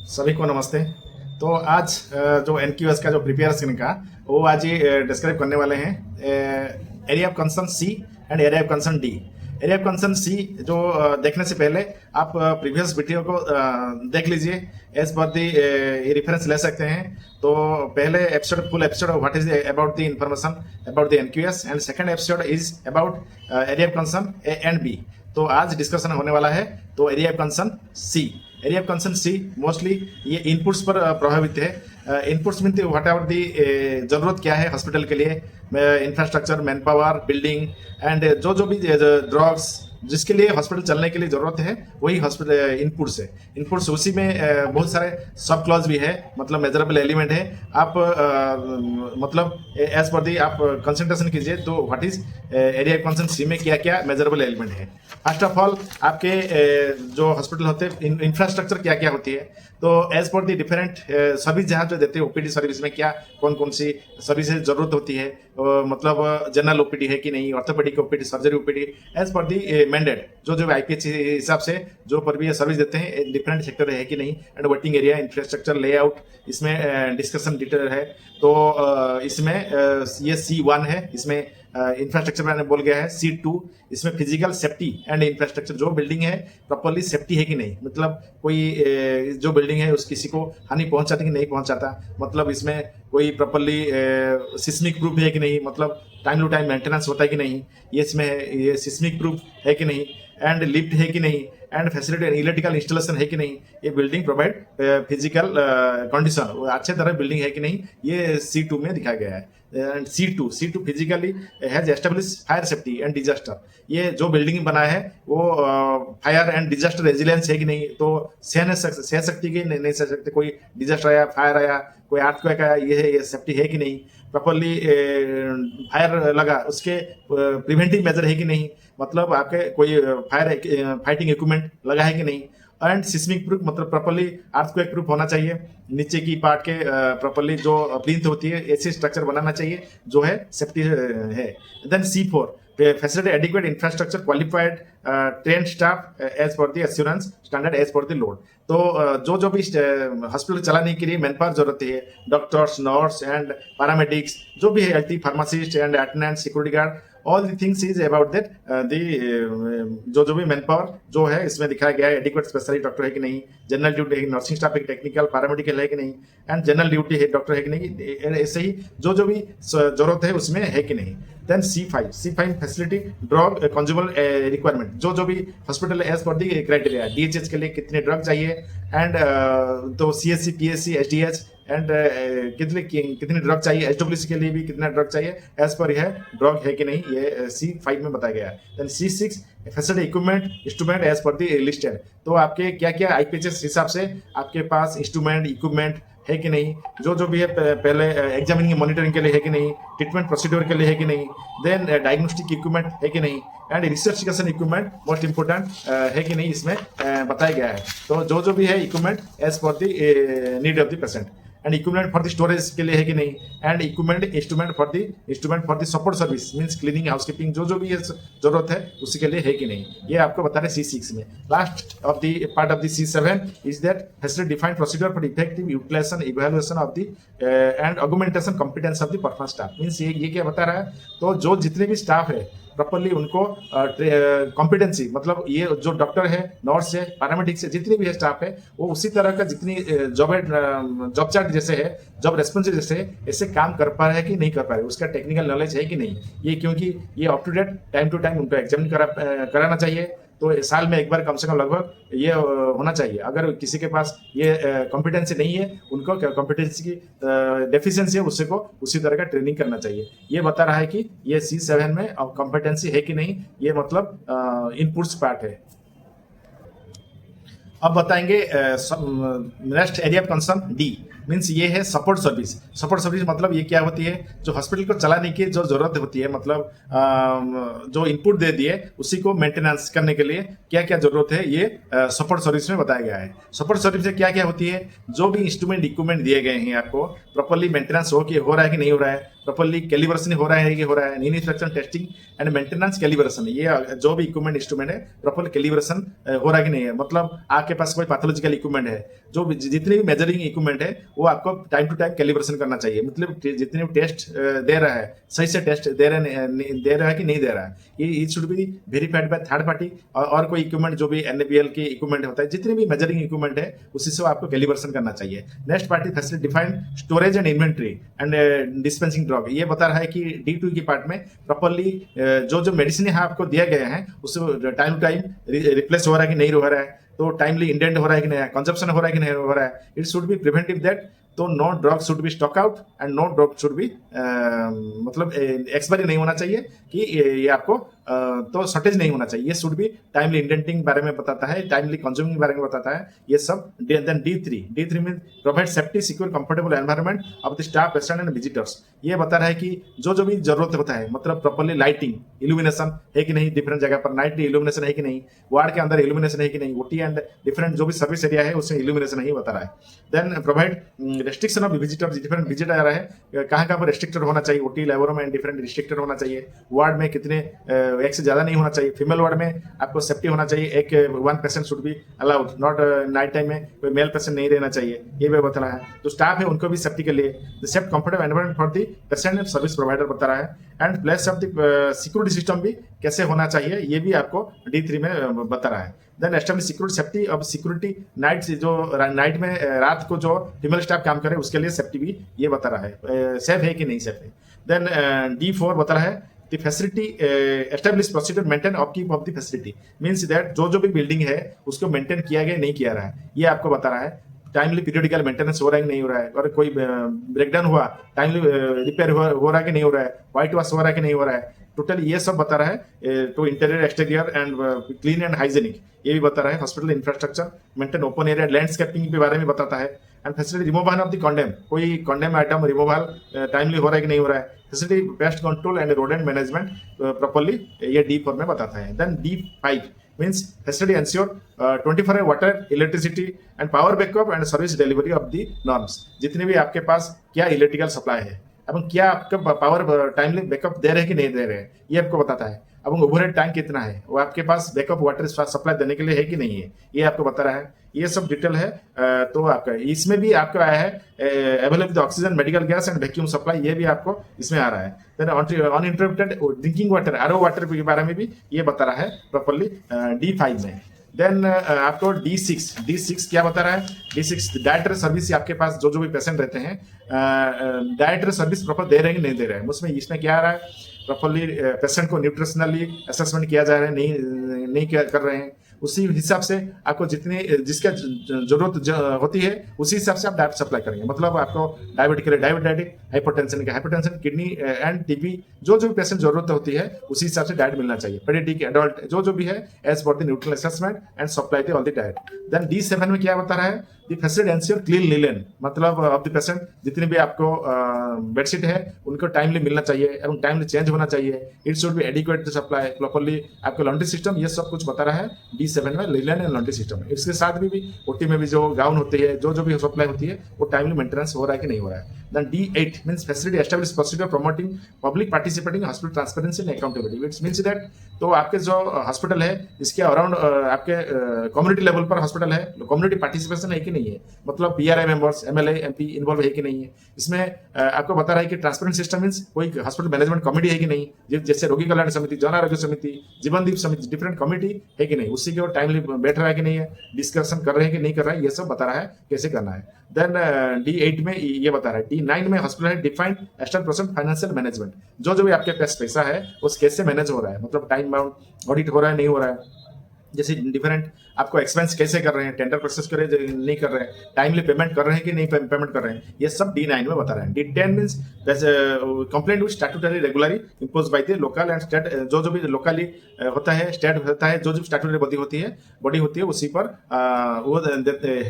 सभी को नमस्ते। तो आज जो एनक्यूएस का जो प्रिपेरेशन का वो आज ये डिस्क्राइब करने वाले हैं area of concern C and area of concern D. Area of concern C जो देखने से पहले आप प्रीवियस वीडियो को देख लीजिए। एज पर दी ये रेफरेंस ले सकते हैं। तो पहले episode full episode what is about the information about the NQS and second episode is about area of concern A and B. तो आज डिस्कशन होने वाला है तो area of concern C. Area of concern C mostly ये inputs पर प्रभावित है। Inputs mean whatever the जरूरत क्या है हॉस्पिटल के लिए, infrastructure, man power, building and जो भी ड्रग्स जिसके लिए हॉस्पिटल चलने के लिए जरूरत है वही हॉस्पिटल इनपुट्स है। इनपुट्स उसी में बहुत सारे सब क्लॉज भी है, मतलब मेजरेबल एलिमेंट है। आप मतलब एज पर दी आप कंसंट्रेशन कीजिए तो व्हाट इज एरिया कंसर्न सी में क्या क्या मेजरेबल एलिमेंट है। फर्स्ट ऑफ ऑल आपके जो हॉस्पिटल होते हैं इंफ्रास्ट्रक्चर क्या क्या होती है। तो as per the different service जहाँ जो देते हैं ओपीडी सर्विस में क्या कौन कौन सी सर्विसेज जरूरत होती है, मतलब जनरल ओपीडी है कि नहीं, orthopaedic OPD, surgery OPD, as per the mandate जो आईपीएच हिसाब से जो पर भी सर्विस देते हैं डिफरेंट सेक्टर है कि नहीं, and working area, infrastructure layout इसमें डिस्कशन डिटेल है। तो इसमें ये C1 है, इसमें इंफ्रास्ट्रक्चर मैंने बोल गया है। C2 इसमें फिजिकल सेफ्टी एंड इंफ्रास्ट्रक्चर, जो बिल्डिंग है प्रॉपरली सेफ्टी है कि नहीं, मतलब कोई जो बिल्डिंग है उस किसी को हानि पहुंचाता कि नहीं पहुंचाता, मतलब इसमें कोई प्रॉपरली सिस्मिक प्रूफ है कि नहीं, मतलब टाइम टू टाइम मेंटेनेंस होता है कि नहीं, ये इसमें ये सिस्मिक प्रूफ है कि नहीं, एंड लिफ्ट है कि नहीं, एंड फैसिलिटी इलेक्ट्रिकल इंस्टॉलेशन है कि नहीं, ये बिल्डिंग प्रोवाइड फिजिकल कंडीशन अच्छे तरह बिल्डिंग है कि नहीं, ये C2 में दिखाया गया है। And C2 physically has establish fire safety and disaster, ये जो बिल्डिंग बना है वो फायर एंड डिजास्टर रेजिलेंस है कि नहीं, तो सह सकती कि नहीं सह सकते, कोई डिजास्टर आया, फायर आया, कोई अर्थक्वेक आया, ये सेफ्टी है कि नहीं, प्रॉपरली फायर लगा उसके प्रिवेंटिव मेजर है कि नहीं, मतलब आपके कोई फाइटिंग इक्विपमेंट लगा है कि नहीं, एंड सिस्मिक प्रूफ मतलब प्रॉपरली अर्थक्वेक प्रूफ होना चाहिए, नीचे की पार्ट के प्रॉपरली जो प्लिंथ होती है ऐसी स्ट्रक्चर बनाना चाहिए जो है सेफ्टी है। Then C4 facility adequate infrastructure qualified train staff as per the assurance standard as per the load. तो जो भी हॉस्पिटल चलाने के लिए मैन पावर जरूरत है, डॉक्टर्स, नर्स एंड पैरामेडिक्स, जो भी है LT pharmacist and attendant, security guard, all the things is about that जो भी मैन पावर जो है इसमें दिखाया गया है, एडिक्वेट स्पेशलिस्ट डॉक्टर है कि नहीं, जनरल ड्यूटी है, नर्सिंग स्टाफ है, टेक्निकल पैरामेडिकल है कि नहीं, एंड जनरल ड्यूटी है डॉक्टर है कि नहीं, ऐसे ही जो भी जरूरत है उसमें है कि नहीं। Then C5 facility drug consumer requirement, जो भी हॉस्पिटल एज पर दी क्राइटेरिया, DHH के लिए कितने ड्रग चाहिए, एंड तो CSC, PSC, SDH एंड कितनी ड्रग चाहिए, HWC के लिए भी कितना ड्रग चाहिए, एज पर यह ड्रग है कि नहीं, ये C5 में बताया गया है। Then C6 facility equipment instrument as per the listed, तो आपके क्या क्या आईपीएचएस हिसाब से आपके पास इंस्ट्रूमेंट इक्विपमेंट है कि नहीं, जो भी है पहले एग्जामिनिंग मॉनिटरिंग के लिए है कि नहीं, ट्रीटमेंट प्रोसीड्योर के लिए है कि नहीं, देन डायग्नोस्टिक इक्विपमेंट है कि नहीं, एंड रिसर्चिकेशन इक्विपमेंट मोस्ट इंपोर्टेंट है कि नहीं, इसमें बताया गया है। तो जो भी है equipment as per the need of the patient, and equipment for the storage के लिए है कि नहीं, and equipment instrument for the support service means cleaning, housekeeping, जो भी जरूरत है उसी के लिए है कि नहीं, ये आपको बता रहे C6 में। Last of the part of the C7 is that facility defined procedure for effective utilisation evaluation of the and augmentation competence of the performance staff means ये क्या बता रहा है, तो जो जितने भी स्टाफ है प्रॉपरली उनको कॉम्पिटेंसी, मतलब ये जो डॉक्टर है, नर्स है, पैरामेडिक्स है, जितनी भी है स्टाफ है, वो उसी तरह का जितनी जॉब चार्ट जैसे है, जॉब रेस्पॉन्सिव जैसे है, ऐसे काम कर पा रहे हैं कि नहीं कर पा रहे, उसका टेक्निकल नॉलेज है कि नहीं, ये क्योंकि ये up to date time to time उनको एग्जामिन कराना चाहिए। तो साल में एक बार कम से कम लगभग ये होना चाहिए। अगर किसी के पास ये कॉम्पिटेंसी नहीं है, उनको कॉम्पिटेंसी की डेफिशिएंसी है, उसको उसी तरह का ट्रेनिंग करना चाहिए। ये बता रहा है कि ये C7 में कॉम्पिटेंसी है कि नहीं, ये मतलब इनपुट्स पार्ट है। अब बताएंगे next area of concern D means ये है सपोर्ट सर्विस। सपोर्ट सर्विस मतलब ये क्या होती है, जो हॉस्पिटल को चलाने की जो जरूरत होती है, मतलब जो इनपुट दे दिए उसी को मेंटेनेंस करने के लिए क्या क्या जरूरत है, ये सपोर्ट सर्विस में बताया गया है। सपोर्ट सर्विस से क्या क्या होती है, जो भी इंस्ट्रूमेंट इक्विपमेंट दिए गए हैं आपको प्रॉपरली मेंटेनेंस हो रहा है कि नहीं हो रहा है, प्रॉपरली कैलिब्रेशन हो रहा है कि हो रहा है, instruction testing and maintenance calibration, ये जो भी इक्विपमेंट इंस्ट्रूमेंट है प्रॉपर कैलिब्रेशन हो रहा है कि नहीं है, मतलब आग आपके पास कोई पैथोलॉजिकल इक्विपमेंट है, जो जितनी भी मेजरिंग इक्विपमेंट है वो आपको टाइम टू टाइम कैलिब्रेशन करना चाहिए। मतलब जितने भी टेस्ट दे रहा है, सही से टेस्ट दे रहा है कि नहीं दे रहा है, ये it should be verified by third party. और कोई इक्विपमेंट जो भी NABL की इक्विपमेंट होता है, जितने भी मेजरिंग इक्विपमेंट है उसी से आपको कैलिब्रेशन करना चाहिए। Next party facility defined storage and inventory and dispensing drug, ये बता रहा है कि D2 की पार्ट में प्रॉपर्ली जो मेडिसिन यहाँ आपको दिया गया है उससे टाइम टू टाइम रिप्लेस हो रहा है कि नहीं हो रहा है, तो टाइमली इंडेंट हो रहा है कि नहीं, कंजप्शन हो रहा है कि नहीं हो रहा है। It should be preventive that, तो no drug should be stock out and no drug should be मतलब एक्सपायरी नहीं होना चाहिए कि ये आपको तो शॉर्टेज नहीं होना चाहिए। ये शुड बी टाइमली इंडेंटिंग बारे में बताता है, टाइमली कंज्यूमिंग बारे में बताता है, ये सब। Then D3 mean provide safety secure comfortable environment of the staff, patient and visitors. ये बता रहा है कि जो भी जरूरत होता है, मतलब प्रॉपर्ली लाइटिंग, इल्यूमिनेशन है कि नहीं, डिफरेंट जगह पर नाइट इल्यूमिनेशन है कि नहीं, वार्ड के अंदर इल्यूमिनेशन है कि नहीं, OT एंड डिफरेंट जो भी सर्विस एरिया है उसमें इल्यूमिनेशन ही बता रहा है। Then provide restriction of visitors, different visit आ रहा है, कहाँ पर रेस्ट्रिक्टेड होना चाहिए, OT लेवरों में डिफरेंट रिस्ट्रिक्टेड होना चाहिए, वार्ड में कितने एक से ज्यादा नहीं होना चाहिए, फीमेल वार्ड में आपको सेफ्टी होना चाहिए, एक 1 patient should be allowed, not night time में कोई मेल पेशेंट नहीं रहना चाहिए, ये भी बता रहा है। तो स्टाफ है उनको भी सेफ्टी के लिए safe comfortable environment for the patient and service provider बता रहा है। And place of the security system भी कैसे होना चाहिए ये भी आपको D3 में बता रहा है। Then establish security safety of security night, जो नाइट में रात को जो फीमेल स्टाफ काम करे उसके लिए सेफ्टी भी ये बता रहा है, सेफ है कि नहीं सेफ है। देन D4 बता रहा है the facility establish procedure maintain upkeep of the facility, means that जो भी बिल्डिंग है उसको मेंटेन किया गया नहीं किया रहा है, ये आपको बता रहा है। टाइमली पीरियडिकल मेंटेनेंस हो रहा है कि नहीं हो रहा है, और कोई ब्रेकडाउन हुआ टाइमली रिपेयर हो रहा है कि नहीं हो रहा है, व्हाइट वॉश हो रहा है कि नहीं हो रहा है, टोटली ये सब बता रहा है। To interior exterior and clean and hygienic, ये भी बता रहा है। Hospital infrastructure maintain open area, landscaping के बारे में बताता है। And facility removal of the condemn, कोई कंडेम आइटम रिमूवल टाइमली हो रहा है कि नहीं हो रहा है। Facility pest control and rodent management properly, ये D4 में बताता है। Then D5 means facility ensure 24 hour water, electricity and power backup and service delivery of the norms, जितने भी आपके पास क्या इलेक्ट्रिकल सप्लाई है, अब क्या आपका पावर टाइमली बैकअप दे रहे हैं कि नहीं दे रहे हैं, ये आपको बताता है। अब ओवरहेड टैंक कितना है, वो आपके पास बैकअप वाटर सप्लाई देने के लिए है कि नहीं है, ये आपको बता रहा है। ये सब डिटेल है। तो आपका इसमें भी आपका आया है available oxygen, medical gas and vacuum supply, ये भी आपको इसमें आ रहा है। Then uninterrupted drinking water, RO water के बारे में भी ये बता रहा है प्रॉपर्ली D5 में। देन आपको D6 क्या बता रहा है? D6 डायरेक्टरी सर्विस, आपके पास जो भी पेशेंट रहते हैं डायरेक्टरी सर्विस प्रॉपर दे रहे हैं कि नहीं दे रहे हैं, उसमें इसमें क्या आ रहा है, प्रॉपर्ली पेशेंट को न्यूट्रिशनली असेसमेंट किया जा रहा है, नहीं कर रहे हैं, उसी हिसाब से आपको जिसका जरूरत होती है उसी हिसाब से आप डाइट सप्लाई करेंगे। मतलब आपको डायबिटिक के लिए डायबिटिक, हाइपरटेंशन के हाइपरटेंशन, किडनी एंड टीबी, जो भी पेशेंट जरूरत होती है उसी हिसाब से डाइट मिलना चाहिए। पेडियाट्रिक, एडल्ट, जो भी है as per the nutritional assessment and supply the all the diet. Then D7 में क्या बता रहा है? The facility ensure clean linen, मतलब ऑफ द पेशेंट जितने भी आपको बेडशीट है उनको टाइमली मिलना चाहिए एवं टाइमली चेंज होना चाहिए। It should be adequate to supply properly, आपको लॉन्ड्री सिस्टम, ये सब कुछ बता रहा है D7 में, लिनन एंड लॉन्ड्री सिस्टम। इसके साथ भी ओटी में भी जो गाउन होती है, जो भी सप्लाई होती है वो टाइमली मेंटेनेंस हो रहा है कि नहीं हो रहा है। Then D8 means facility establish procedure promoting public participating hospital transparency and accountability. It's means that, तो आपके जो हॉस्पिटल है इसके अराउंड आपके कम्युनिटी लेवल पर हॉस्पिटल है, कम्युनिटी पार्टिसिपेशन है कि नहीं है, मतलब PRI members, MLA MP involve है कि नहीं है। इसमें आपको बता रहा है कि ट्रांसपेरेंट सिस्टम मींस कोई हॉस्पिटल मैनेजमेंट कमेटी है कि नहीं, जैसे रोगी कल्याण समिति, जन आरोग्य समिति, जीवनदीप समिति, डिफरेंट कमेटी है कि नहीं, उसी के टाइमली बैठ रहा है कि नहीं है, डिस्कशन कर रहे हैं कि नहीं कर रहा है, ये सब बता रहा है कैसे करना है। देन D8 में ये बता रहा है। D9 में हॉस्पिटल है defined external process financial management, जो भी आपके पास पैसा है वो कैसे मैनेज हो रहा है, मतलब टाइम बाउंड ऑडिट हो रहा है नहीं हो रहा है, जैसे डिफरेंट आपको एक्सपेंस कैसे कर रहे हैं, टेंडर प्रोसेस कर रहे हैं नहीं कर रहे हैं, टाइमली पेमेंट कर रहे हैं कि नहीं पेमेंट कर रहे हैं, ये सब D9 में बता रहे हैं। D10 means complaint with statutory regularly impose by the local and state, जो भी लोकली होता है, स्टेट होता है, जो भी स्टैट्यूटरी बॉडी होती है उसी पर वो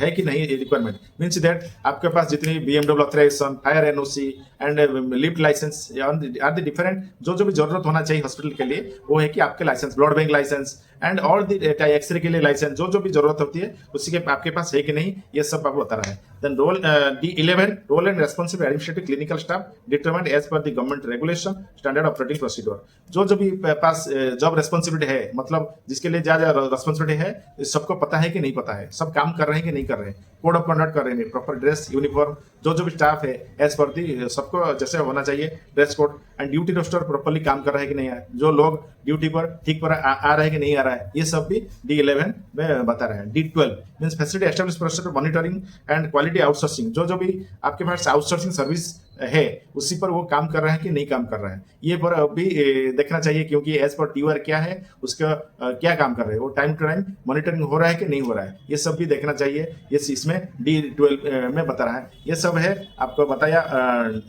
है कि नहीं रिक्वायरमेंट। मींस दैट आपके पास जितनी BMW authorisation, fire NOC and lift licence are the different, जो भी जरूरत होना चाहिए हॉस्पिटल के लिए वो है कि आपके licence, blood bank licence and all the X-ray के लिए लाइसेंस, जो जो भी जरूरत होती है उसी के आपके पास है कि नहीं, ये सब आपको बता रहा है। Then role D11 role and responsibility administrative clinical staff determined as per the government regulation standard operating procedure. जो जो भी पास जॉब रेस्पॉन्सिबिलिटी है, मतलब जिसके लिए ज्यादा रेस्पॉन्सिबिलिटी है, सबको पता है कि नहीं पता है, सब काम कर रहे हैं कि नहीं कर रहे हैं, कोड ऑफ कंडक्ट कर रहे हैं, प्रॉपर ड्रेस यूनिफॉर्म जो जो भी स्टाफ है एज पर दी सबको जैसे होना चाहिए dress code, and duty roster properly काम कर रहा है कि नहीं, जो लोग ड्यूटी पर ठीक पर आ रहा है कि नहीं आ रहा है, ये सब भी D11 में बता रहे हैं। D12 means facility establish process monitoring and quality outsourcing. जो जो भी आपके पास आउटसोर्सिंग सर्विस है उसी पर वो काम कर रहा है कि नहीं काम कर रहा है, ये पर भी देखना चाहिए, क्योंकि एज पर TOR क्या है उसका क्या काम कर रहे हैं, वो टाइम टू टाइम मॉनिटरिंग हो रहा है कि नहीं हो रहा है, ये सब भी देखना चाहिए। ये इसमें D12 में बता रहा है। ये सब है आपको बताया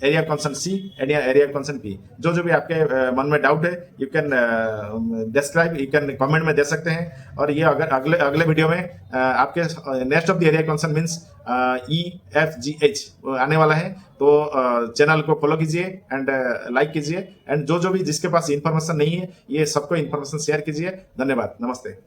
area of concern C and area of concern B। जो जो भी आपके मन में डाउट है you can describe, you can comment में दे सकते हैं। और ये अगर अगले अगले वीडियो में आपके next of the area concern means EFGH आने वाला है, तो चैनल को फॉलो कीजिए एंड लाइक कीजिए, एंड जो जो भी जिसके पास इंफॉर्मेशन नहीं है ये सबको इंफॉर्मेशन शेयर कीजिए। धन्यवाद, नमस्ते।